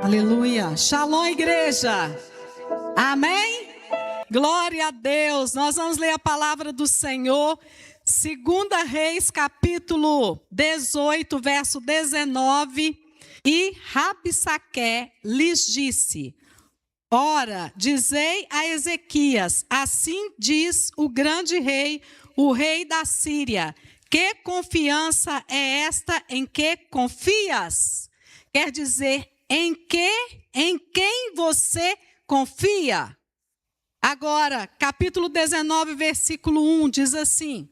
Aleluia. Shalom, igreja. Amém? Glória a Deus. Nós vamos ler a palavra do Senhor. 2 Reis, capítulo 18, verso 19. E Rabsaque lhes disse: Ora, dizei a Ezequias, assim diz o grande rei, o rei da Síria, que confiança é esta em que confias? Quer dizer, em quem você confia? Agora, capítulo 19, versículo 1, diz assim: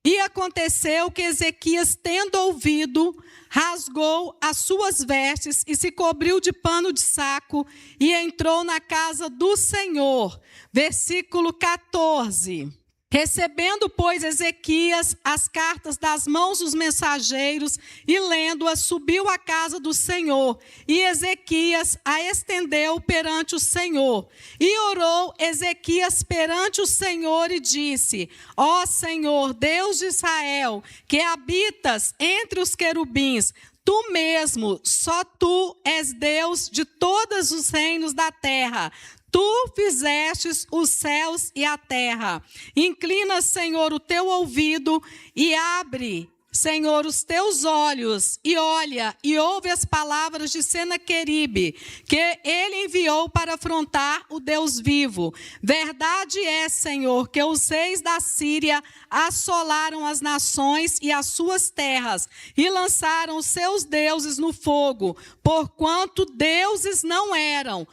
E aconteceu que Ezequias, tendo ouvido, rasgou as suas vestes e se cobriu de pano de saco e entrou na casa do Senhor. Versículo 14. Recebendo, pois, Ezequias as cartas das mãos dos mensageiros e lendo-as, subiu à casa do Senhor. E Ezequias a estendeu perante o Senhor. E orou Ezequias perante o Senhor e disse: Ó Senhor, Deus de Israel, que habitas entre os querubins, Tu mesmo, só Tu és Deus de todos os reinos da terra. Tu fizestes os céus e a terra. Inclina, Senhor, o teu ouvido e abre, Senhor, os teus olhos e olha e ouve as palavras de Senaqueribe, que ele enviou para afrontar o Deus vivo. Verdade é, Senhor, que os reis da Síria assolaram as nações e as suas terras e lançaram os seus deuses no fogo, porquanto deuses não eram,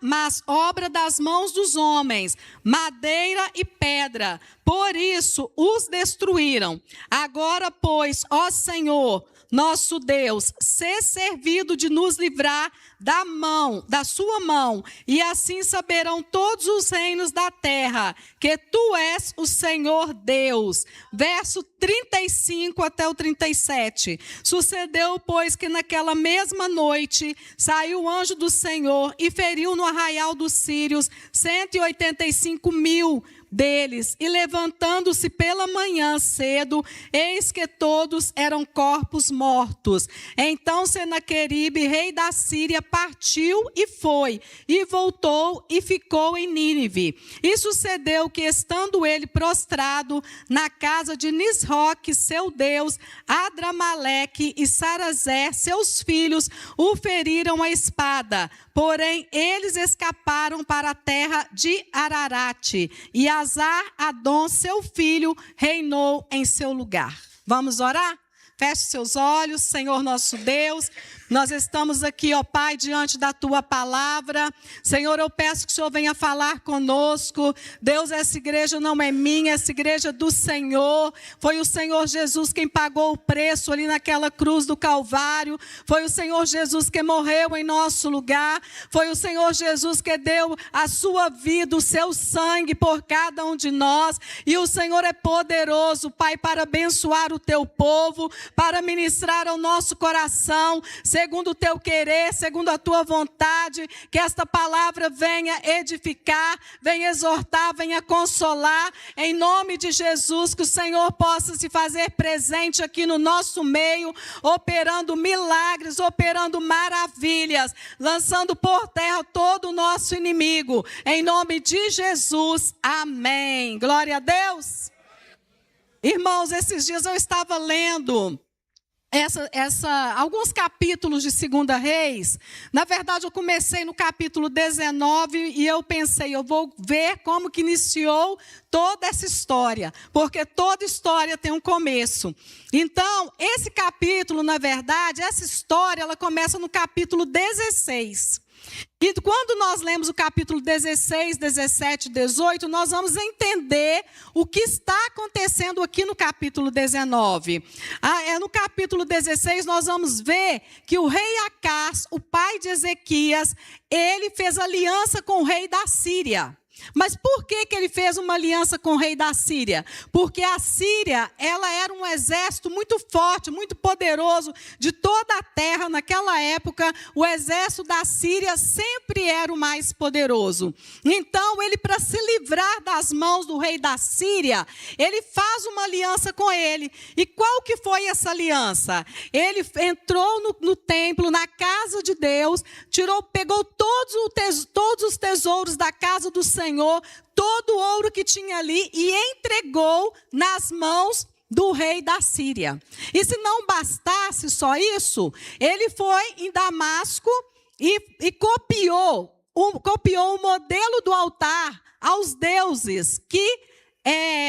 mas obra das mãos dos homens, madeira e pedra. Por isso os destruíram. Agora, pois, ó Senhor, nosso Deus, sê servido de nos livrar da sua mão, e assim saberão todos os reinos da terra, que tu és o Senhor Deus. Verso 35 até o 37. Sucedeu, pois, que naquela mesma noite saiu o anjo do Senhor e feriu no arraial dos sírios 185.000 deles, e levantando-se pela manhã cedo, eis que todos eram corpos mortos. Então Senaqueribe, rei da Síria, partiu e foi, e voltou e ficou em Nínive. E sucedeu que, estando ele prostrado na casa de Nisroque, seu Deus, Adramaleque e Sarazé, seus filhos, o feriram a espada. Porém, eles escaparam para a terra de Ararate, e Azar-Adom, seu filho, reinou em seu lugar. Vamos orar? Feche seus olhos, Senhor nosso Deus. Nós estamos aqui, ó Pai, diante da Tua palavra. Senhor, eu peço que o Senhor venha falar conosco. Deus, essa igreja não é minha, essa igreja é do Senhor. Foi o Senhor Jesus quem pagou o preço ali naquela cruz do Calvário. Foi o Senhor Jesus que morreu em nosso lugar. Foi o Senhor Jesus que deu a sua vida, o seu sangue por cada um de nós. E o Senhor é poderoso, Pai, para abençoar o Teu povo, para ministrar ao nosso coração, segundo o Teu querer, segundo a Tua vontade, que esta palavra venha edificar, venha exortar, venha consolar, em nome de Jesus, que o Senhor possa se fazer presente aqui no nosso meio, operando milagres, operando maravilhas, lançando por terra todo o nosso inimigo, em nome de Jesus, amém. Glória a Deus. Irmãos, esses dias eu estava lendo alguns capítulos de 2 Reis. Na verdade, eu comecei no capítulo 19 e eu pensei, eu vou ver como que iniciou toda essa história, porque toda história tem um começo. Então, esse capítulo, na verdade, essa história, ela começa no capítulo 16. E quando nós lemos o capítulo 16, 17, 18, nós vamos entender o que está acontecendo aqui no capítulo 19. No capítulo 16, nós vamos ver que o rei Acás, o pai de Ezequias, ele fez aliança com o rei da Síria. Mas por que ele fez uma aliança com o rei da Síria? Porque a Síria, ela era um exército muito forte, muito poderoso de toda a terra. Naquela época, o exército da Síria sempre era o mais poderoso. Então, ele, para se livrar das mãos do rei da Síria, ele faz uma aliança com ele. E qual que foi essa aliança? Ele entrou no templo, na casa de Deus, pegou todos os tesouros da casa do Senhor, todo o ouro que tinha ali, e entregou nas mãos do rei da Síria. E se não bastasse só isso, ele foi em Damasco e copiou o modelo do altar aos deuses que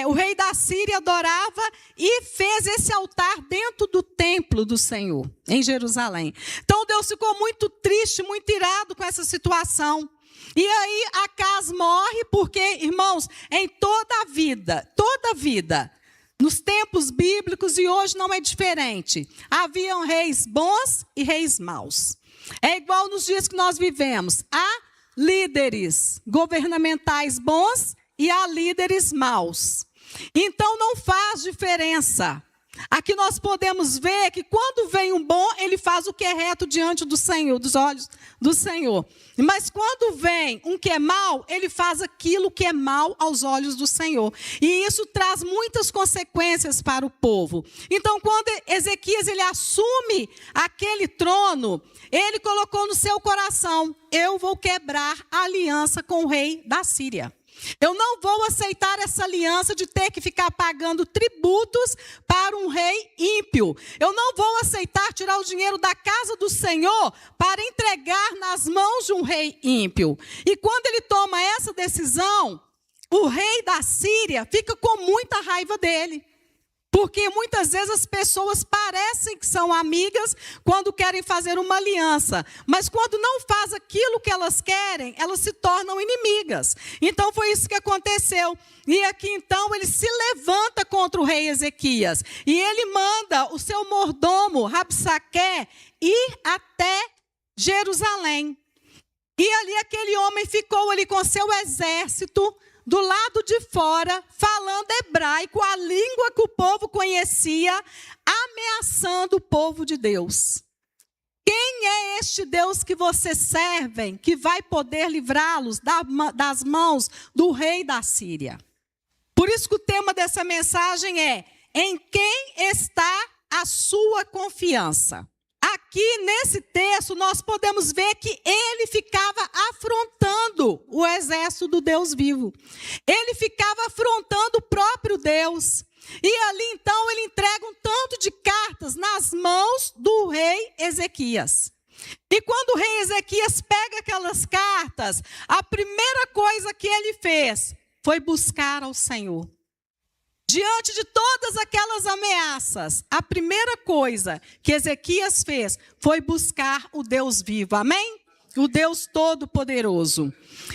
o rei da Síria adorava, e fez esse altar dentro do templo do Senhor, em Jerusalém. Então Deus ficou muito triste, muito irado com essa situação. E aí Acaz morre, porque, irmãos, em toda a vida, nos tempos bíblicos, e hoje não é diferente, haviam reis bons e reis maus. É igual nos dias que nós vivemos. Há líderes governamentais bons e há líderes maus. Então não faz diferença. Aqui nós podemos ver que quando vem um bom, ele faz o que é reto diante do Senhor, dos olhos do Senhor. Mas quando vem um que é mau, ele faz aquilo que é mau aos olhos do Senhor. E isso traz muitas consequências para o povo. Então, quando Ezequias ele assume aquele trono, ele colocou no seu coração: eu vou quebrar a aliança com o rei da Síria. Eu não vou aceitar essa aliança de ter que ficar pagando tributos para um rei ímpio. Eu não vou aceitar tirar o dinheiro da casa do Senhor para entregar nas mãos de um rei ímpio. E quando ele toma essa decisão, o rei da Síria fica com muita raiva dele. Porque muitas vezes as pessoas parecem que são amigas quando querem fazer uma aliança. Mas quando não faz aquilo que elas querem, elas se tornam inimigas. Então foi isso que aconteceu. E aqui então ele se levanta contra o rei Ezequias. E ele manda o seu mordomo, Rabsaque, ir até Jerusalém. E ali aquele homem ficou ali com seu exército, do lado de fora, falando hebraico, a língua que o povo conhecia, ameaçando o povo de Deus. Quem é este Deus que vocês servem, que vai poder livrá-los das mãos do rei da Síria? Por isso que o tema dessa mensagem é: em quem está a sua confiança? Aqui nesse texto nós podemos ver que ele ficava afrontando o exército do Deus vivo. Ele ficava afrontando o próprio Deus. E ali então ele entrega um tanto de cartas nas mãos do rei Ezequias. E quando o rei Ezequias pega aquelas cartas, a primeira coisa que ele fez foi buscar ao Senhor. Diante de todas aquelas ameaças, a primeira coisa que Ezequias fez foi buscar o Deus vivo, amém? O Deus Todo-Poderoso.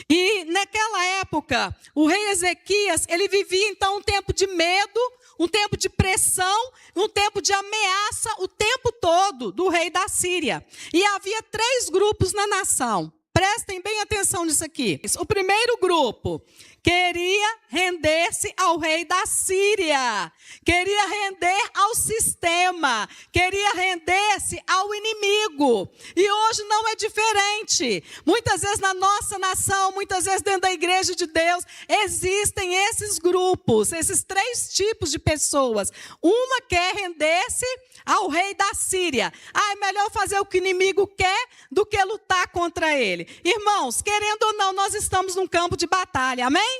E naquela época, o rei Ezequias, ele vivia então um tempo de medo, um tempo de pressão, um tempo de ameaça, o tempo todo do rei da Síria. E havia 3 grupos na nação. Prestem bem atenção nisso aqui. O primeiro grupo queria render-se ao rei da Síria, queria render ao sistema, queria render-se ao inimigo. E hoje não é diferente. Muitas vezes na nossa nação, muitas vezes dentro da igreja de Deus, existem esses grupos, esses 3 tipos de pessoas. Uma quer render-se ao rei da Síria. É melhor fazer o que o inimigo quer do que lutar contra ele. Irmãos, querendo ou não, nós estamos num campo de batalha, amém?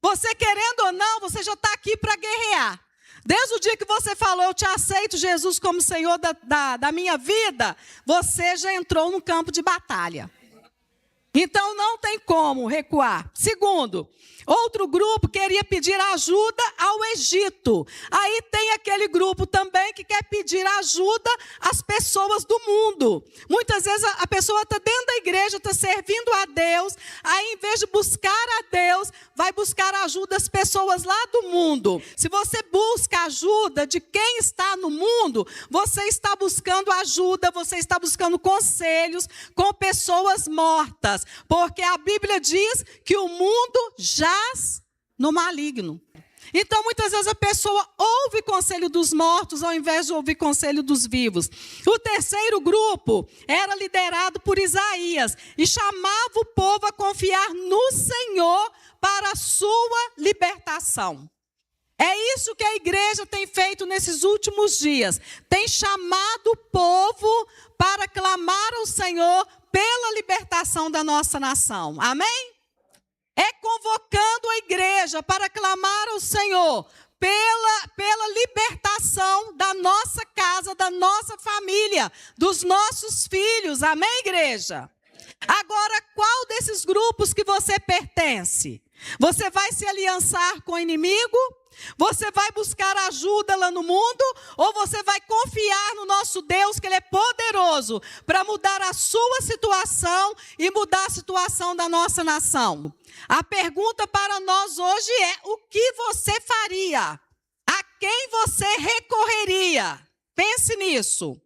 Você querendo ou não, você já está aqui para guerrear. Desde o dia que você falou: eu te aceito, Jesus, como Senhor da minha vida, você já entrou no campo de batalha. Então não tem como recuar. Segundo, outro grupo queria pedir ajuda ao Egito. Aí tem aquele grupo também que quer pedir ajuda às pessoas do mundo. Muitas vezes a pessoa está dentro da igreja, está servindo a Deus. Aí em vez de buscar a Deus, vai buscar ajuda às pessoas lá do mundo. Se você busca ajuda de quem está no mundo, você está buscando ajuda, você está buscando conselhos com pessoas mortas. malignas, porque a Bíblia diz que o mundo jaz no maligno. Então, muitas vezes a pessoa ouve conselho dos mortos ao invés de ouvir conselho dos vivos. O terceiro grupo era liderado por Isaías e chamava o povo a confiar no Senhor para a sua libertação. É isso que a igreja tem feito nesses últimos dias. Tem chamado o povo para clamar ao Senhor pela libertação da nossa nação. Amém? É convocando a igreja para clamar ao Senhor pela libertação da nossa casa, da nossa família, dos nossos filhos. Amém, igreja? Agora, qual desses grupos que você pertence? Você vai se aliançar com o inimigo? Você vai buscar ajuda lá no mundo? Ou você vai confiar no nosso Deus, que Ele é poderoso para mudar a sua situação e mudar a situação da nossa nação? A pergunta para nós hoje é: o que você faria? A quem você recorreria? Pense nisso.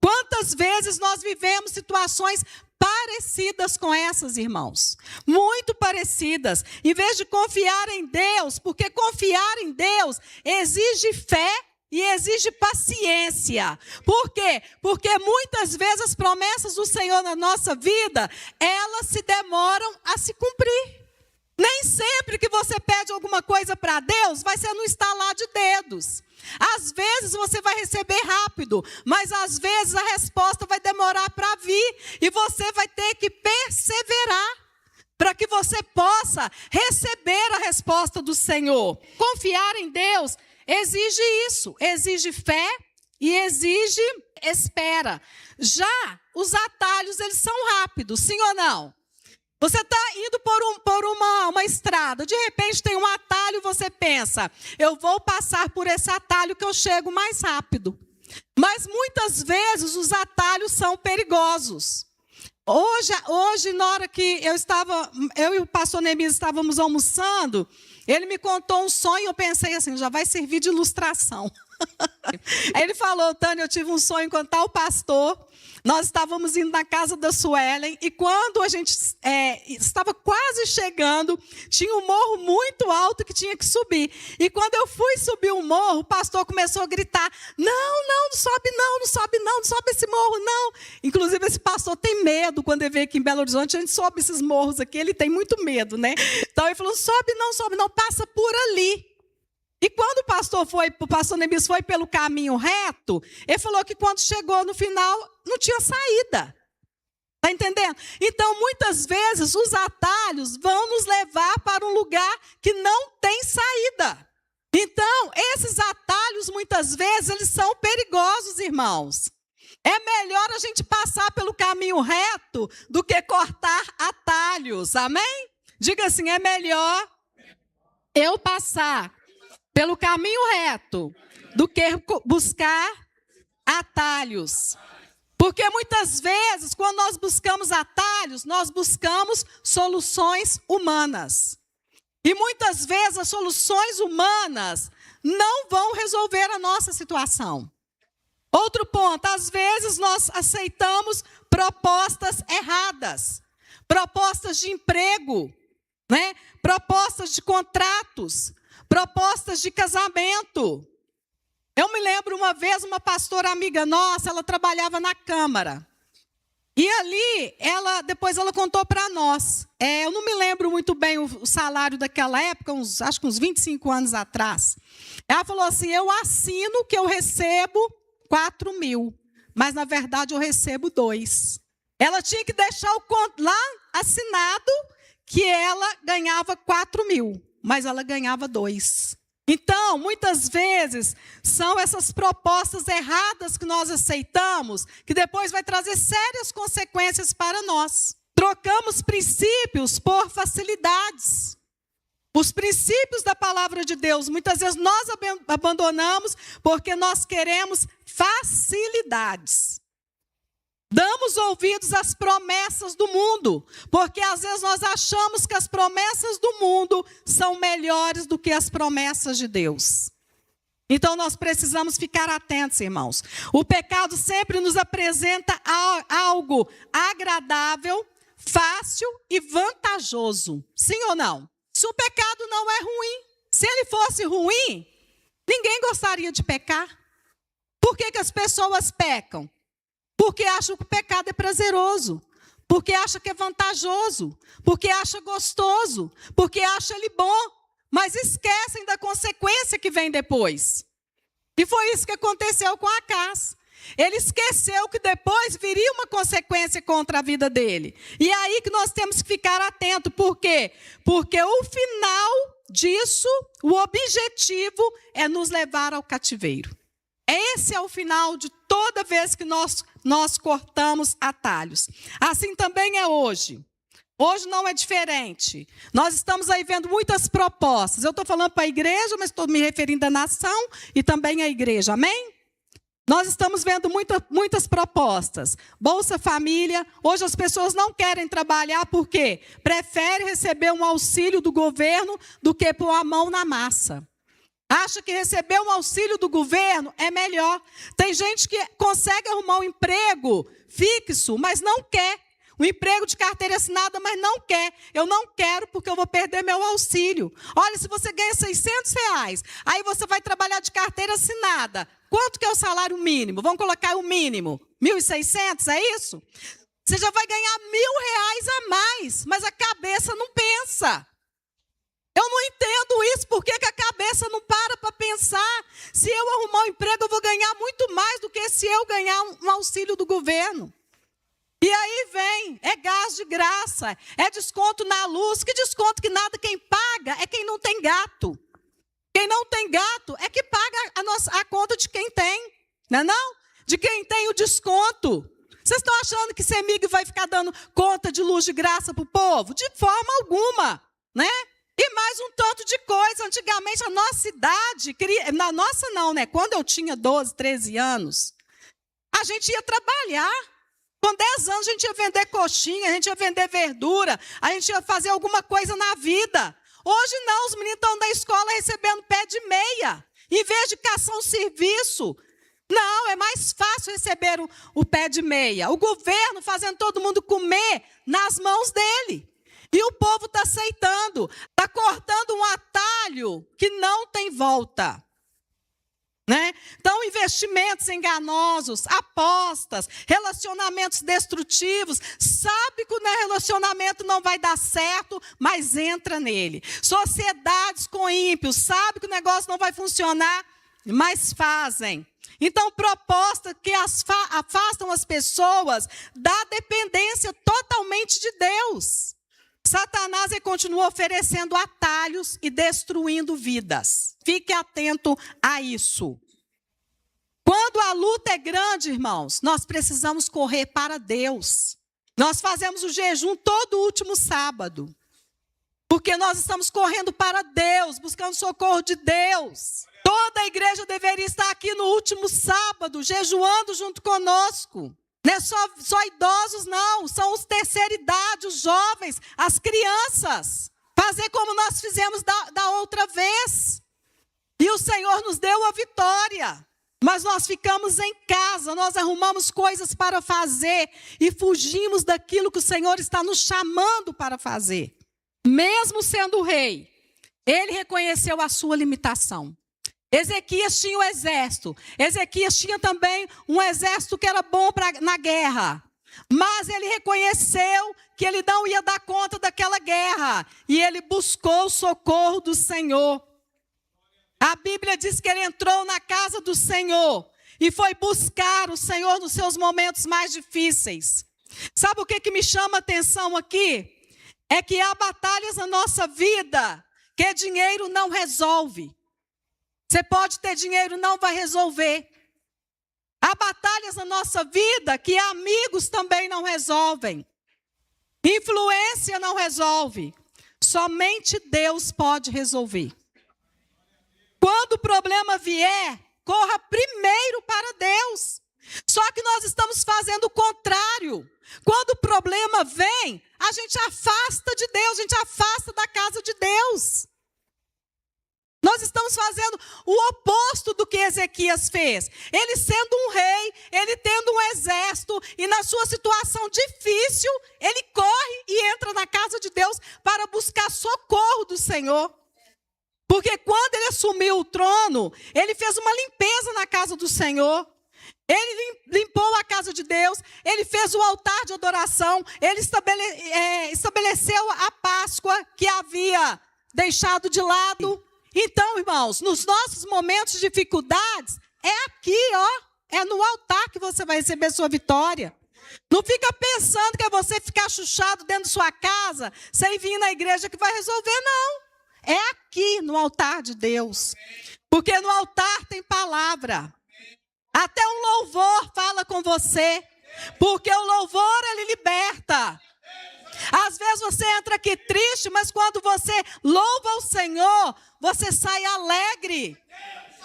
Quantas vezes nós vivemos situações parecidas com essas, irmãos? Muito parecidas. Em vez de confiar em Deus, porque confiar em Deus exige fé e exige paciência. Por quê? Porque muitas vezes as promessas do Senhor na nossa vida, elas se demoram a se cumprir. Nem sempre que você pede alguma coisa para Deus, vai ser no estalar de dedos. Às vezes você vai receber rápido, mas às vezes a resposta vai demorar para vir. E você vai ter que perseverar para que você possa receber a resposta do Senhor. Confiar em Deus exige isso, exige fé e exige espera. Já os atalhos, eles são rápidos, sim ou não? Você está indo por uma estrada, de repente tem um atalho, você pensa: eu vou passar por esse atalho que eu chego mais rápido. Mas muitas vezes os atalhos são perigosos. Hoje na hora que eu e o pastor Neemias estávamos almoçando, ele me contou um sonho, eu pensei assim: já vai servir de ilustração. Aí ele falou: Tânia, eu tive um sonho com tal pastor. Nós estávamos indo na casa da Suelen e quando a gente estava quase chegando, tinha um morro muito alto que tinha que subir. E quando eu fui subir o morro, o pastor começou a gritar: não sobe não, não sobe não, não sobe esse morro não. Inclusive esse pastor tem medo quando ele vem aqui em Belo Horizonte, a gente sobe esses morros aqui, ele tem muito medo, né? Então ele falou: sobe não, passa por ali. E quando o pastor Neemias foi pelo caminho reto, ele falou que quando chegou no final, não tinha saída. Está entendendo? Então, muitas vezes, os atalhos vão nos levar para um lugar que não tem saída. Então, esses atalhos, muitas vezes, eles são perigosos, irmãos. É melhor a gente passar pelo caminho reto do que cortar atalhos. Amém? Diga assim: é melhor eu passar pelo caminho reto do que buscar atalhos. Porque muitas vezes, quando nós buscamos atalhos, nós buscamos soluções humanas. E muitas vezes as soluções humanas não vão resolver a nossa situação. Outro ponto: às vezes nós aceitamos propostas erradas, propostas de emprego, né? Propostas de contratos, propostas de casamento. Eu me lembro uma vez, uma pastora amiga nossa, ela trabalhava na Câmara. E ali, depois ela contou para nós. Eu não me lembro muito bem o salário daquela época, acho que uns 25 anos atrás. Ela falou assim: eu assino que eu recebo 4 mil, mas na verdade eu recebo 2. Ela tinha que deixar lá assinado que ela ganhava 4 mil. Mas ela ganhava 2. Então, muitas vezes, são essas propostas erradas que nós aceitamos, que depois vai trazer sérias consequências para nós. Trocamos princípios por facilidades. Os princípios da palavra de Deus, muitas vezes nós abandonamos porque nós queremos facilidades. Damos ouvidos às promessas do mundo, porque às vezes nós achamos que as promessas do mundo são melhores do que as promessas de Deus. Então nós precisamos ficar atentos, irmãos. O pecado sempre nos apresenta algo agradável, fácil e vantajoso. Sim ou não? Se o pecado não é ruim, se ele fosse ruim, ninguém gostaria de pecar. Por que as pessoas pecam? Porque acham que o pecado é prazeroso, porque acham que é vantajoso, porque acham gostoso, porque acham ele bom, mas esquecem da consequência que vem depois. E foi isso que aconteceu com Acaz. Ele esqueceu que depois viria uma consequência contra a vida dele. E é aí que nós temos que ficar atento. Por quê? Porque o final disso, o objetivo é nos levar ao cativeiro. Esse é o final de toda vez que nós cortamos atalhos. Assim também é hoje. Hoje não é diferente. Nós estamos aí vendo muitas propostas. Eu estou falando para a igreja, mas estou me referindo à nação e também à igreja. Amém? Nós estamos vendo muitas propostas. Bolsa Família. Hoje as pessoas não querem trabalhar porque preferem receber um auxílio do governo do que pôr a mão na massa. Acha que receber um auxílio do governo é melhor. Tem gente que consegue arrumar um emprego fixo, mas não quer. Um emprego de carteira assinada, mas não quer. Eu não quero porque eu vou perder meu auxílio. Olha, se você ganha R$600, aí você vai trabalhar de carteira assinada. Quanto que é o salário mínimo? Vamos colocar o mínimo. 1.600, é isso? Você já vai ganhar R$1.000 a mais, mas a cabeça não pensa. Eu não entendo isso, por que a cabeça não para pensar? Se eu arrumar um emprego, eu vou ganhar muito mais do que se eu ganhar um auxílio do governo. E aí vem, é gás de graça, é desconto na luz. Que desconto que nada, quem paga é quem não tem gato. Quem não tem gato é que paga a conta de quem tem, não é não? De quem tem o desconto. Vocês estão achando que CEMIG vai ficar dando conta de luz de graça para o povo? De forma alguma, né? E mais um tanto de coisa. Antigamente a nossa idade, na nossa não, né? Quando eu tinha 12, 13 anos, a gente ia trabalhar. Com 10 anos a gente ia vender coxinha, a gente ia vender verdura, a gente ia fazer alguma coisa na vida. Hoje não, os meninos estão na escola recebendo pé de meia, em vez de caçar um serviço. Não, é mais fácil receber o pé de meia. O governo fazendo todo mundo comer nas mãos dele. E o povo está aceitando, está cortando um atalho que não tem volta. Né? Então, investimentos enganosos, apostas, relacionamentos destrutivos. Sabe que o relacionamento não vai dar certo, mas entra nele. Sociedades com ímpios, sabe que o negócio não vai funcionar, mas fazem. Então, propostas que afastam as pessoas da dependência totalmente de Deus. Satanás continua oferecendo atalhos e destruindo vidas. Fique atento a isso. Quando a luta é grande, irmãos, nós precisamos correr para Deus. Nós fazemos o jejum todo último sábado. Porque nós estamos correndo para Deus, buscando socorro de Deus. Toda a igreja deveria estar aqui no último sábado, jejuando junto conosco. Não é só idosos, não. São os terceira idade, os jovens, as crianças. Fazer como nós fizemos da outra vez. E o Senhor nos deu a vitória. Mas nós ficamos em casa, nós arrumamos coisas para fazer e fugimos daquilo que o Senhor está nos chamando para fazer. Mesmo sendo rei, ele reconheceu a sua limitação. Ezequias tinha o exército. Ezequias tinha também um exército que era bom na guerra. Mas ele reconheceu que ele não ia dar conta daquela guerra. E ele buscou o socorro do Senhor. A Bíblia diz que ele entrou na casa do Senhor e foi buscar o Senhor nos seus momentos mais difíceis. Sabe o que me chama a atenção aqui? É que há batalhas na nossa vida que dinheiro não resolve. Você pode ter dinheiro, não vai resolver. Há batalhas na nossa vida que amigos também não resolvem. Influência não resolve. Somente Deus pode resolver. Quando o problema vier, corra primeiro para Deus. Só que nós estamos fazendo o contrário. Quando o problema vem, a gente afasta de Deus, a gente afasta da casa de Deus. Nós estamos fazendo o oposto do que Ezequias fez. Ele sendo um rei, ele tendo um exército, e na sua situação difícil, ele corre entra na casa de Deus para buscar socorro do Senhor. Porque quando ele assumiu o trono, ele fez uma limpeza na casa do Senhor. Ele limpou a casa de Deus, ele fez o altar de adoração, ele estabeleceu a Páscoa que havia deixado de lado. Então, irmãos, nos nossos momentos de dificuldades, é aqui, é no altar que você vai receber sua vitória. Não fica pensando que é você ficar chuchado dentro de sua casa, sem vir na igreja que vai resolver, não. É aqui, no altar de Deus. Porque no altar tem palavra. Até um louvor fala com você. Porque o louvor, ele liberta. Às vezes você entra aqui triste, mas quando você louva o Senhor, você sai alegre.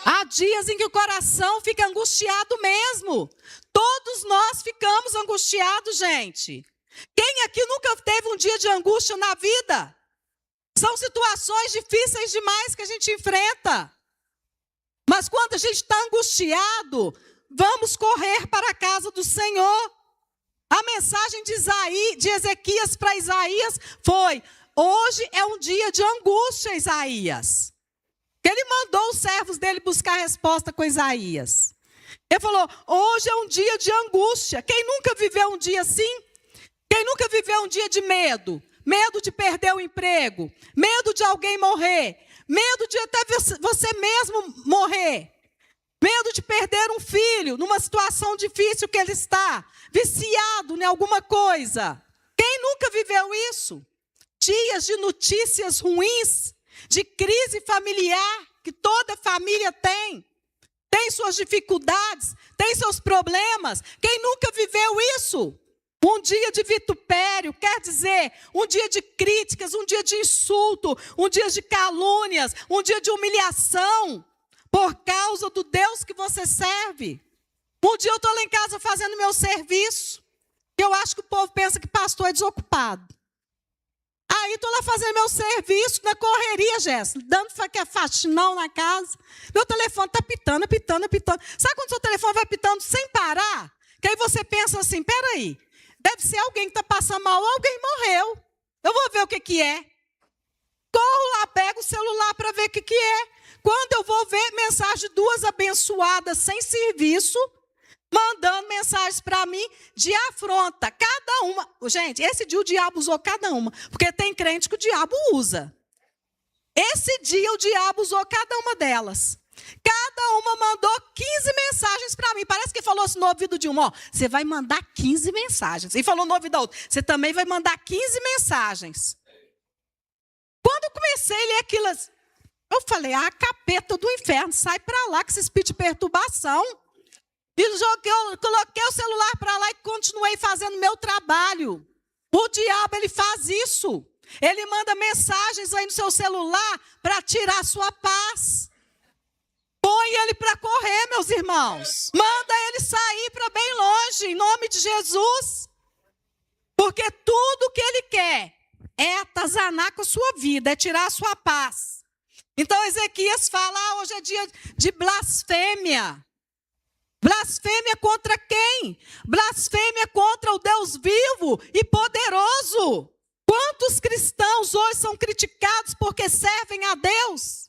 Há dias em que o coração fica angustiado mesmo. Todos nós ficamos angustiados, gente. Quem aqui nunca teve um dia de angústia na vida? São situações difíceis demais que a gente enfrenta. Mas quando a gente está angustiado, vamos correr para a casa do Senhor. A mensagem de Ezequias para Isaías foi: hoje é um dia de angústia, Isaías. Ele mandou os servos dele buscar a resposta com Isaías. Ele falou: hoje é um dia de angústia. Quem nunca viveu um dia assim? Quem nunca viveu um dia de medo? Medo de perder o emprego, medo de alguém morrer, medo de até você mesmo morrer, medo de perder um filho numa situação difícil que ele está, viciado em alguma coisa. Quem nunca viveu isso? Dias de notícias ruins, de crise familiar, que toda família tem suas dificuldades, tem seus problemas. Quem nunca viveu isso? Um dia de vitupério, quer dizer, um dia de críticas, um dia de insulto, um dia de calúnias, um dia de humilhação, por causa do Deus que você serve. Um dia eu estou lá em casa fazendo meu serviço, eu acho que o povo pensa que pastor é desocupado. Aí estou lá fazendo meu serviço, na correria, Jéssica, dando faxinão na casa. Meu telefone está pitando, apitando, apitando. Sabe quando seu telefone vai pitando sem parar? Que aí você pensa assim, peraí, deve ser alguém que está passando mal, alguém morreu. Eu vou ver o que é. Corro lá, pego o celular para ver o que é. Quando eu vou ver mensagem de duas abençoadas sem serviço, mandando mensagens para mim de afronta. Cada uma. Gente, esse dia o diabo usou cada uma. Porque tem crente que o diabo usa. Esse dia o diabo usou cada uma delas. Cada uma mandou 15 mensagens para mim. Parece que falou assim no ouvido de uma: você vai mandar 15 mensagens. E falou no ouvido da outra: você também vai mandar 15 mensagens. Quando eu comecei a ler aquilo, eu falei: capeta do inferno, sai para lá com esse espírito de perturbação. E coloquei o celular para lá e continuei fazendo meu trabalho. O diabo, ele faz isso. Ele manda mensagens aí no seu celular para tirar a sua paz. Põe ele para correr, meus irmãos. Manda ele sair para bem longe, em nome de Jesus. Porque tudo que ele quer é atazanar com a sua vida, é tirar a sua paz. Então Ezequias fala: hoje é dia de blasfêmia. Blasfêmia contra quem? Blasfêmia contra o Deus vivo e poderoso. Quantos cristãos hoje são criticados porque servem a Deus?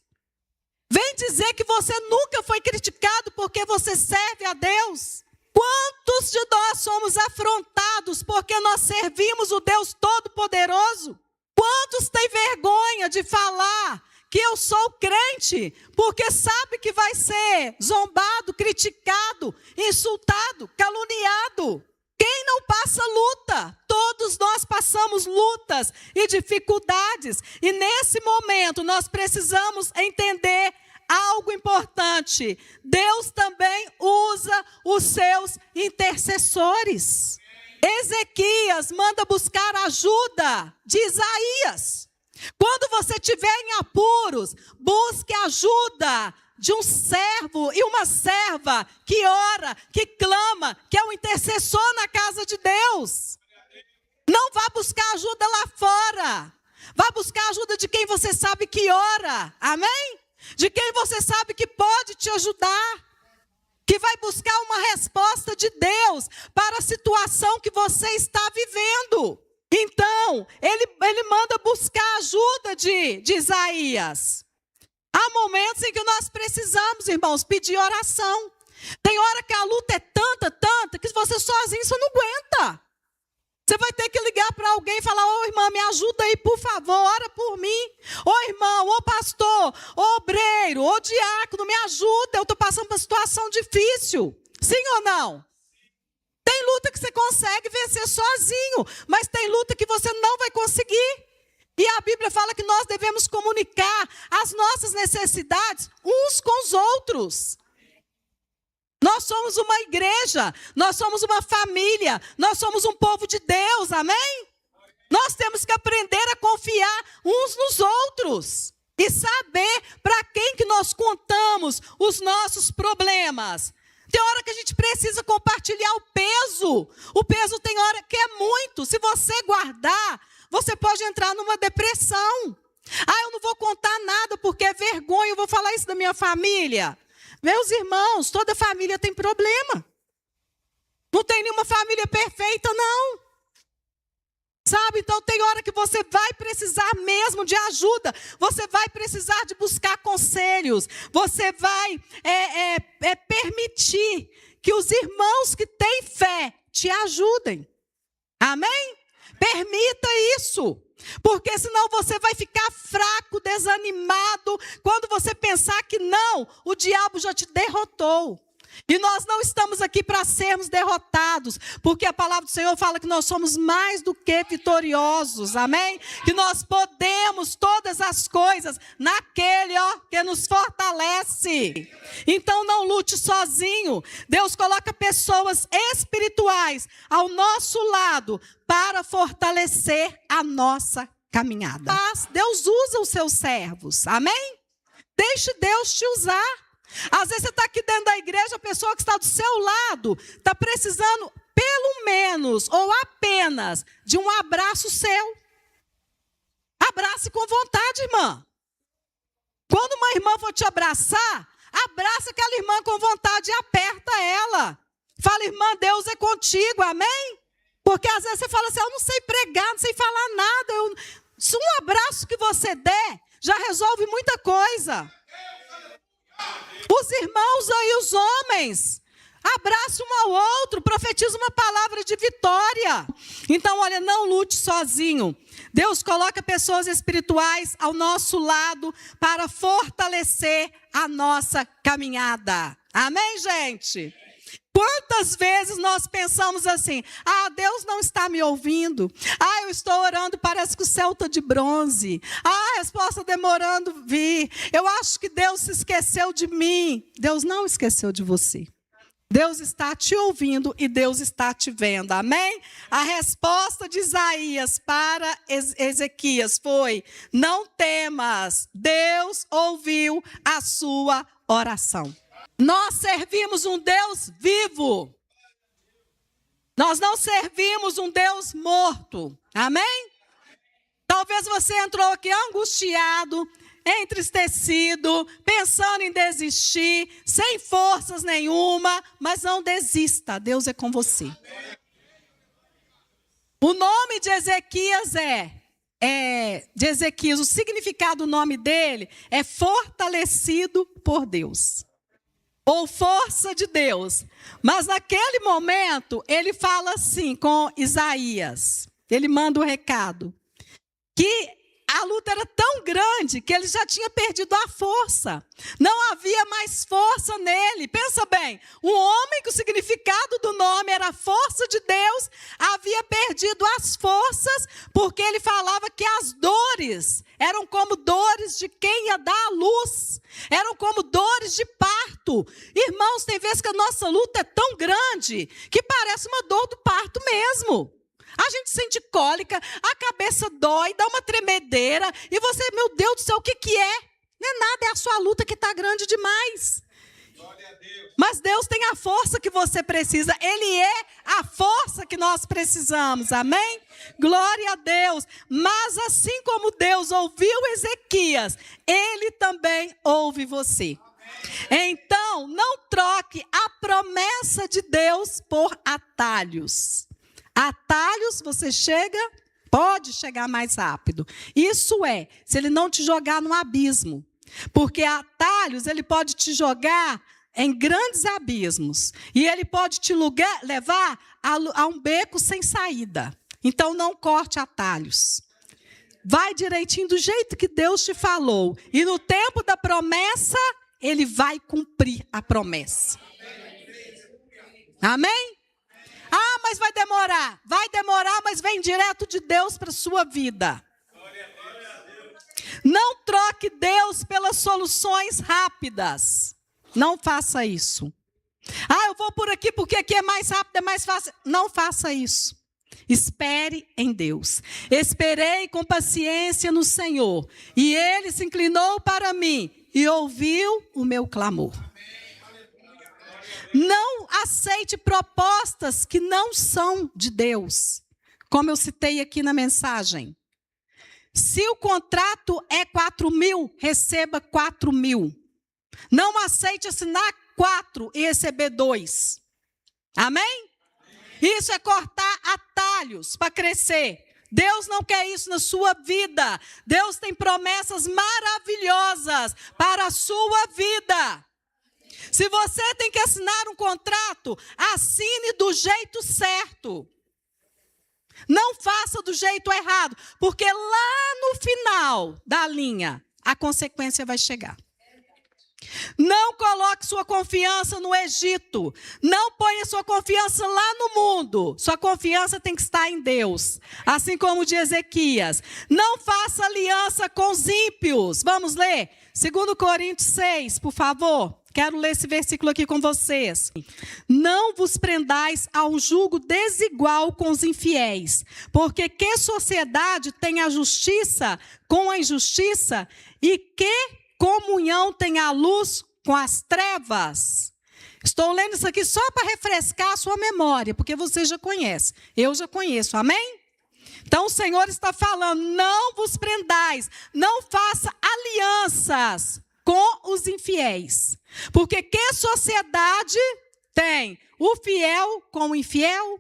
Vem dizer que você nunca foi criticado porque você serve a Deus. Quantos de nós somos afrontados porque nós servimos o Deus Todo-Poderoso? Quantos têm vergonha de falar que eu sou crente, porque sabe que vai ser zombado, criticado, insultado, caluniado? Quem não passa luta? Todos nós passamos lutas e dificuldades. E nesse momento nós precisamos entender algo importante. Deus também usa os seus intercessores. Ezequias manda buscar ajuda de Isaías. Quando você estiver em apuros, busque ajuda de um servo e uma serva que ora, que clama, que é um intercessor na casa de Deus. Não vá buscar ajuda lá fora. Vá buscar ajuda de quem você sabe que ora. Amém? De quem você sabe que pode te ajudar. Que vai buscar uma resposta de Deus para a situação que você está vivendo. Então, Então, ele manda buscar a ajuda de Isaías. Há momentos em que nós precisamos, irmãos, pedir oração. Tem hora que a luta é tanta, que você sozinho você não aguenta. Você vai ter que ligar para alguém e falar: ô irmã, me ajuda aí, por favor, ora por mim. Ô irmão, ô pastor, ô obreiro, ô diácono, me ajuda, eu estou passando por uma situação difícil. Sim ou não? Tem luta que você consegue vencer sozinho, mas tem luta que você não vai conseguir. E a Bíblia fala que nós devemos comunicar as nossas necessidades uns com os outros. Nós somos uma igreja, nós somos uma família, nós somos um povo de Deus, amém? Nós temos que aprender a confiar uns nos outros e saber para quem que nós contamos os nossos problemas. Tem hora que a gente precisa compartilhar o peso. O peso tem hora que é muito. Se você guardar, você pode entrar numa depressão. Ah, eu não vou contar nada porque é vergonha, eu vou falar isso da minha família. Meus irmãos, toda família tem problema. Não tem nenhuma família perfeita, não. Sabe, então tem hora que você vai precisar mesmo de ajuda. Você vai precisar de buscar conselhos. Você vai permitir que os irmãos que têm fé te ajudem. Amém? Permita isso. Porque senão você vai ficar fraco, desanimado, quando você pensar que não, o diabo já te derrotou. E nós não estamos aqui para sermos derrotados, porque a palavra do Senhor fala que nós somos mais do que vitoriosos, amém? Que nós podemos todas as coisas naquele, que nos fortalece. Então não lute sozinho. Deus coloca pessoas espirituais ao nosso lado para fortalecer a nossa caminhada. Mas Deus usa os seus servos, amém? Deixe Deus te usar. Às vezes você está aqui dentro da igreja, a pessoa que está do seu lado está precisando pelo menos ou apenas de um abraço seu. Abrace com vontade, irmã. Quando uma irmã for te abraçar, abraça aquela irmã com vontade e aperta ela. Fala: irmã, Deus é contigo, amém? Porque às vezes você fala assim: eu não sei pregar, não sei falar nada. Se um abraço que você der, já resolve muita coisa. Os irmãos aí, os homens, abraça um ao outro, profetiza uma palavra de vitória. Então, olha, não lute sozinho. Deus coloca pessoas espirituais ao nosso lado para fortalecer a nossa caminhada. Amém, gente? Quantas vezes nós pensamos assim: ah, Deus não está me ouvindo. Ah, eu estou orando, parece que o céu está de bronze. Ah, a resposta demorando vir. Eu acho que Deus se esqueceu de mim. Deus não esqueceu de você. Deus está te ouvindo e Deus está te vendo, amém? A resposta de Isaías para Ezequias foi: não temas, Deus ouviu a sua oração. Nós servimos um Deus vivo. Nós não servimos um Deus morto. Amém? Talvez você entrou aqui angustiado, entristecido, pensando em desistir, sem forças nenhuma, mas não desista, Deus é com você. O nome de Ezequias o significado do nome dele é fortalecido por Deus. Ou força de Deus. Mas naquele momento, ele fala assim com Isaías. Ele manda o recado. Que a luta era tão grande que ele já tinha perdido a força. Não havia mais força nele. Pensa bem, um homem que o significado do nome era a força de Deus, havia perdido as forças, porque ele falava que as dores eram como dores de quem ia dar à luz. Eram como dores de parto. Irmãos, tem vezes que a nossa luta é tão grande que parece uma dor do parto mesmo. A gente sente cólica, a cabeça dói, dá uma tremedeira, e você, meu Deus do céu, o que é? Não é nada, é a sua luta que está grande demais. Glória a Deus. Mas Deus tem a força que você precisa, Ele é a força que nós precisamos, amém? Glória a Deus. Mas assim como Deus ouviu Ezequias, Ele também ouve você. Então, não troque a promessa de Deus por atalhos. Atalhos, você chega, Pode chegar mais rápido. Isso é, se ele não te jogar no abismo. Porque atalhos, ele pode te jogar em grandes abismos. E ele pode te levar a um beco sem saída. Então, não corte atalhos. Vai direitinho do jeito que Deus te falou. E no tempo da promessa, ele vai cumprir a promessa. Amém? Ah, mas vai demorar. Vai demorar, mas vem direto de Deus para a sua vida. Não troque Deus pelas soluções rápidas. Não faça isso. Ah, eu vou por aqui porque aqui é mais rápido, é mais fácil. Não faça isso. Espere em Deus. Esperei com paciência no Senhor. E Ele se inclinou para mim e ouviu o meu clamor. Não aceite propostas que não são de Deus. Como eu citei aqui na mensagem. Se o contrato é 4.000, receba 4.000. Não aceite assinar 4 e receber 2. Amém? Isso é cortar atalhos para crescer. Deus não quer isso na sua vida. Deus tem promessas maravilhosas para a sua vida. Se você tem que assinar um contrato, assine do jeito certo. Não faça do jeito errado, porque lá no final da linha, a consequência vai chegar. Não coloque sua confiança no Egito. Não ponha sua confiança lá no mundo. Sua confiança tem que estar em Deus. Assim como de Ezequias. Não faça aliança com os ímpios. Vamos ler? 2 Coríntios 6, por favor. Quero ler esse versículo aqui com vocês. Não vos prendais a um jugo desigual com os infiéis, porque que sociedade tem a justiça com a injustiça e que comunhão tem a luz com as trevas? Estou lendo isso aqui só para refrescar a sua memória, porque você já conhece, eu já conheço, amém? Então o Senhor está falando, não vos prendais, não faça alianças com os infiéis. Porque que sociedade tem o fiel com o infiel?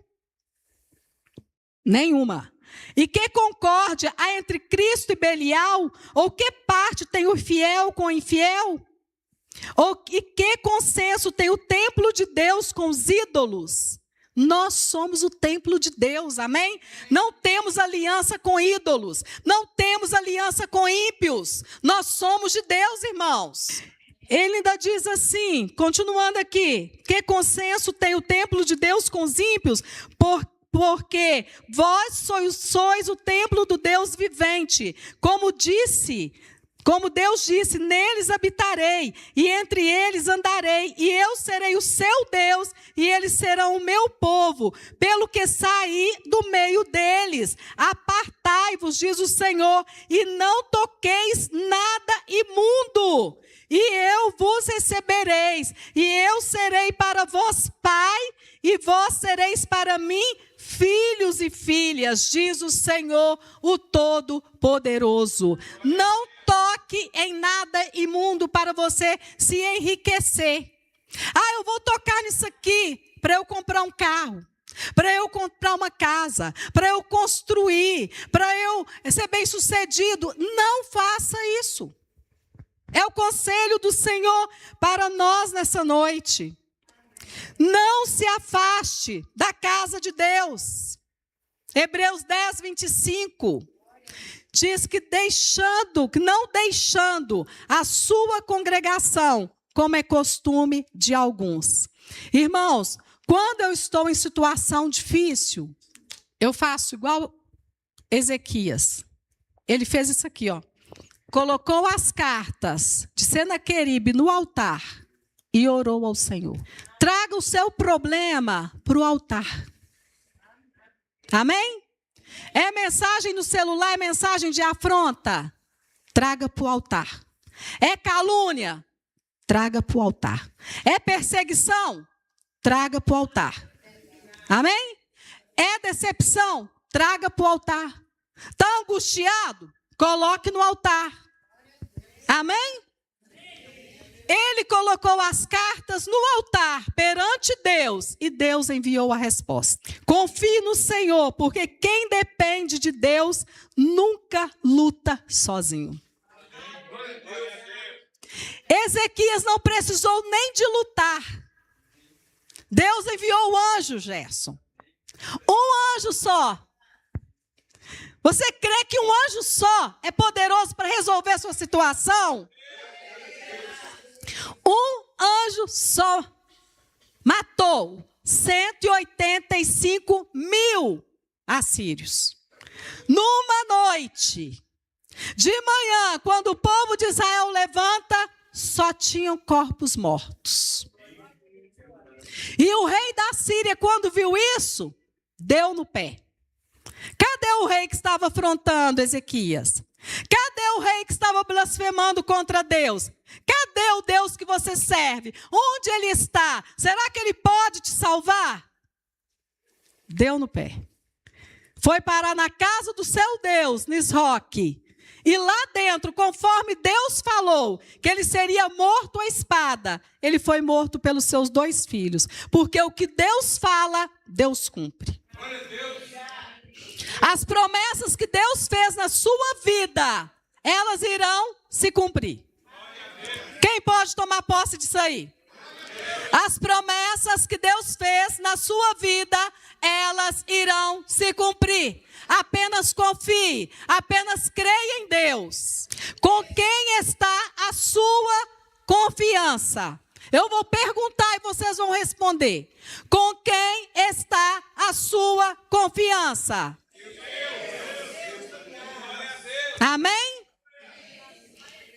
Nenhuma. E que concórdia há entre Cristo e Belial? Ou que parte tem o fiel com o infiel? E que consenso tem o templo de Deus com os ídolos? Nós somos o templo de Deus, amém? Não temos aliança com ídolos, não temos aliança com ímpios. Nós somos de Deus, irmãos. Ele ainda diz assim, continuando aqui, que consenso tem o templo de Deus com os ímpios? Porque vós sois o templo do Deus vivente. Como Deus disse, neles habitarei, e entre eles andarei, e eu serei o seu Deus, e eles serão o meu povo, pelo que saí do meio deles. Apartai-vos, diz o Senhor, e não toqueis nada imundo, e eu vos recebereis, e eu serei para vós pai, e vós sereis para mim filhos e filhas, diz o Senhor, o Todo-Poderoso. Não toque em nada imundo para você se enriquecer. Ah, eu vou tocar nisso aqui para eu comprar um carro, para eu comprar uma casa, para eu construir, para eu ser bem-sucedido. Não faça isso. É o conselho do Senhor para nós nessa noite. Não se afaste da casa de Deus. Hebreus 10, 25. Diz que não deixando a sua congregação, como é costume de alguns. Irmãos, quando eu estou em situação difícil, eu faço igual Ezequias. Ele fez isso aqui, ó. Colocou as cartas de Senaqueribe no altar e orou ao Senhor. Traga o seu problema para o altar. Amém? É mensagem no celular, é mensagem de afronta? Traga para o altar. É calúnia? Traga para o altar. É perseguição? Traga para o altar. Amém? É decepção? Traga para o altar. Está angustiado? Coloque no altar. Amém? Ele colocou as cartas no altar perante Deus e Deus enviou a resposta. Confie no Senhor, porque quem depende de Deus nunca luta sozinho. Ezequias não precisou nem de lutar. Deus enviou o anjo, Gerson. Um anjo só. Você crê que um anjo só é poderoso para resolver a sua situação? Um anjo só matou 185 mil assírios. Numa noite. De manhã, quando o povo de Israel levanta, só tinham corpos mortos. E o rei da Síria, quando viu isso, deu no pé. Cadê o rei que estava afrontando Ezequias? Cadê o rei que estava blasfemando contra Deus? Cadê o Deus que você serve? Onde ele está? Será que ele pode te salvar? Deu no pé. Foi parar na casa do seu Deus, Nisroque. E lá dentro, conforme Deus falou que ele seria morto à espada, ele foi morto pelos seus 2 filhos. Porque o que Deus fala, Deus cumpre. As promessas que Deus fez na sua vida, elas irão se cumprir. Quem pode tomar posse disso aí? As promessas que Deus fez na sua vida, elas irão se cumprir. Apenas confie, apenas creia em Deus. Com quem está a sua confiança? Eu vou perguntar e vocês vão responder. Com quem está a sua confiança? Amém?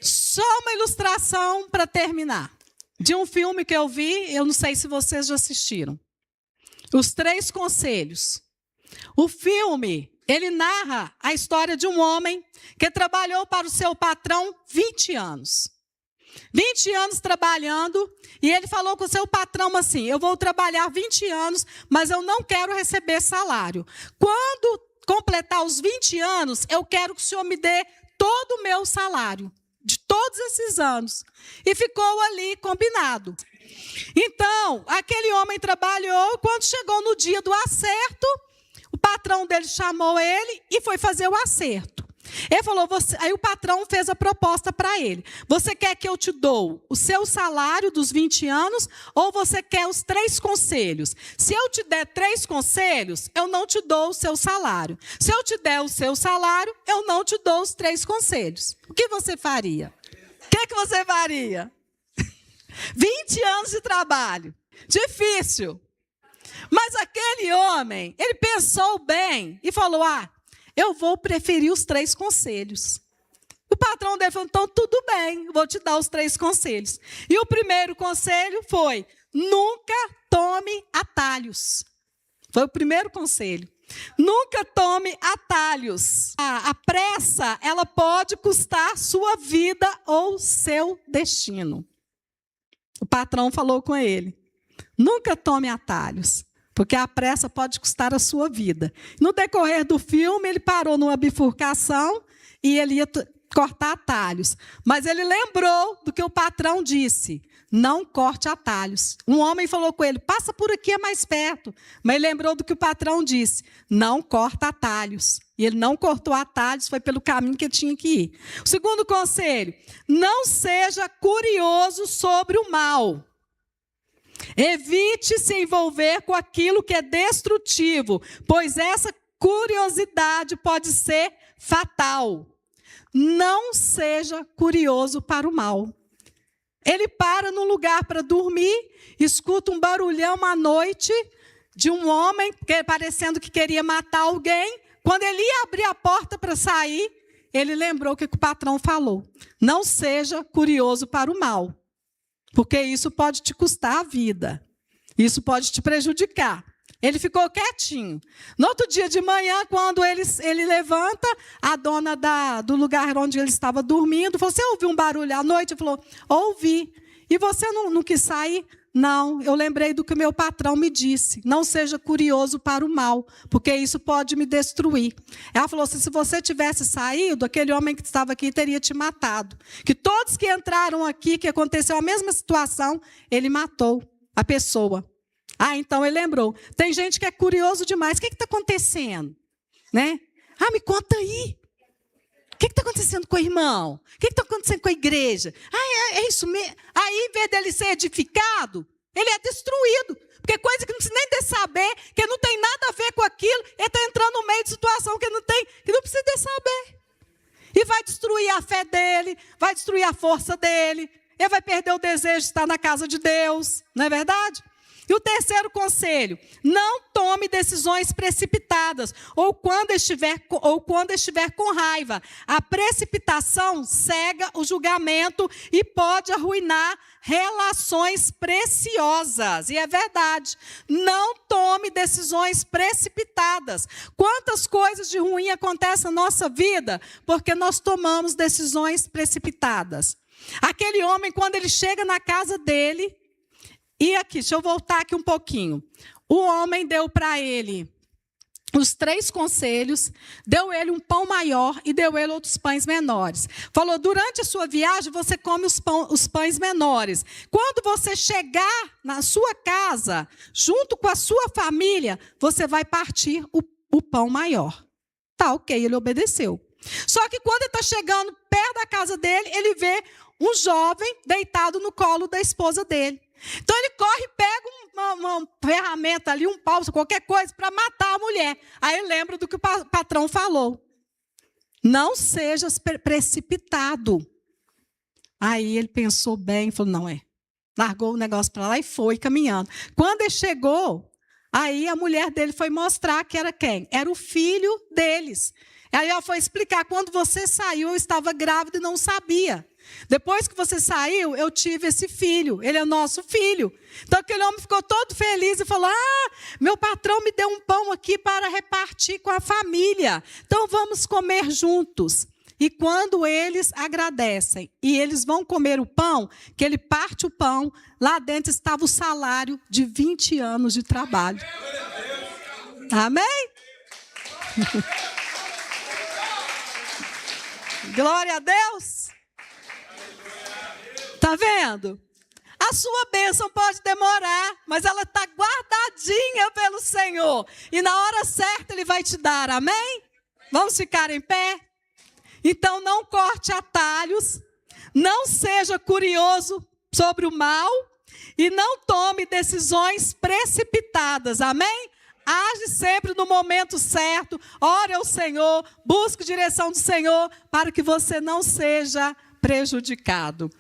Só uma ilustração para terminar. De um filme que eu vi, eu não sei se vocês já assistiram. Os 3 Conselhos. O filme, ele narra a história de um homem que trabalhou para o seu patrão 20 anos. 20 anos trabalhando, e ele falou com o seu patrão assim: eu vou trabalhar 20 anos, mas eu não quero receber salário. Quando completar os 20 anos, eu quero que o senhor me dê todo o meu salário, de todos esses anos. E ficou ali combinado. Então, aquele homem trabalhou, quando chegou no dia do acerto, o patrão dele chamou ele e foi fazer o acerto. Ele falou, aí o patrão fez a proposta para ele. Você quer que eu te dou o seu salário dos 20 anos ou você quer os 3 conselhos? Se eu te der 3 conselhos, eu não te dou o seu salário. Se eu te der o seu salário, eu não te dou os 3 conselhos. O que você faria? O que você faria? 20 anos de trabalho. Difícil. Mas aquele homem, ele pensou bem e falou, eu vou preferir os 3 conselhos. O patrão dele falou, então tudo bem, vou te dar os 3 conselhos. E o primeiro conselho foi, nunca tome atalhos. Foi o primeiro conselho. Nunca tome atalhos. A pressa, ela pode custar sua vida ou seu destino. O patrão falou com ele, nunca tome atalhos. Porque a pressa pode custar a sua vida. No decorrer do filme, ele parou numa bifurcação e ele ia cortar atalhos. Mas ele lembrou do que o patrão disse, não corte atalhos. Um homem falou com ele, passa por aqui, é mais perto. Mas ele lembrou do que o patrão disse, não corta atalhos. E ele não cortou atalhos, foi pelo caminho que ele tinha que ir. O segundo conselho, não seja curioso sobre o mal. Evite se envolver com aquilo que é destrutivo, pois essa curiosidade pode ser fatal. Não seja curioso para o mal. Ele para num lugar para dormir, escuta um barulhão à noite de um homem parecendo que queria matar alguém. Quando ele ia abrir a porta para sair, ele lembrou o que o patrão falou. Não seja curioso para o mal. Porque isso pode te custar a vida. Isso pode te prejudicar. Ele ficou quietinho. No outro dia de manhã, quando ele levanta, a dona do lugar onde ele estava dormindo falou, você ouviu um barulho à noite? Ele falou, ouvi. E você não quis sair? Não, eu lembrei do que o meu patrão me disse. Não seja curioso para o mal, porque isso pode me destruir. Ela falou assim, se você tivesse saído, aquele homem que estava aqui teria te matado. Que todos que entraram aqui, que aconteceu a mesma situação, ele matou a pessoa. Ah, então ele lembrou. Tem gente que é curioso demais. O que está acontecendo? Né? Ah, me conta aí. O que está acontecendo com o irmão? O que está acontecendo com a igreja? Ah, é isso mesmo. Aí, em vez dele ser edificado, ele é destruído. Porque coisa que não precisa nem de saber, que não tem nada a ver com aquilo, ele está entrando no meio de situação que não precisa de saber. E vai destruir a fé dele, vai destruir a força dele, ele vai perder o desejo de estar na casa de Deus. Não é verdade? E o terceiro conselho, não tome decisões precipitadas, ou quando estiver com raiva. A precipitação cega o julgamento e pode arruinar relações preciosas. E é verdade, não tome decisões precipitadas. Quantas coisas de ruim acontecem na nossa vida porque nós tomamos decisões precipitadas. Aquele homem, quando ele chega na casa dele, e aqui, deixa eu voltar aqui um pouquinho. O homem deu para ele os 3 conselhos, deu ele um pão maior e deu ele outros pães menores. Falou, durante a sua viagem, você come os pães menores. Quando você chegar na sua casa, junto com a sua família, você vai partir o pão maior. Tá, ok, ele obedeceu. Só que quando ele está chegando perto da casa dele, ele vê um jovem deitado no colo da esposa dele. Então ele corre e pega uma ferramenta ali, um pau, qualquer coisa, para matar a mulher. Aí ele lembra do que o patrão falou. Não sejas precipitado. Aí ele pensou bem, falou, não é. Largou o negócio para lá e foi caminhando. Quando ele chegou, aí a mulher dele foi mostrar que era quem? Era o filho deles. Aí ela foi explicar, quando você saiu, eu estava grávida e não sabia. Depois que você saiu, eu tive esse filho. Ele é nosso filho. Então aquele homem ficou todo feliz e falou, meu patrão me deu um pão aqui para repartir com a família. Então vamos comer juntos. E quando eles agradecem e eles vão comer o pão, que ele parte o pão, lá dentro estava o salário de 20 anos de trabalho. Amém? Glória a Deus. Está vendo? A sua bênção pode demorar, mas ela está guardadinha pelo Senhor. E na hora certa Ele vai te dar, amém? Vamos ficar em pé? Então não corte atalhos, não seja curioso sobre o mal e não tome decisões precipitadas, amém? Age sempre no momento certo, ore ao Senhor, busque direção do Senhor para que você não seja prejudicado.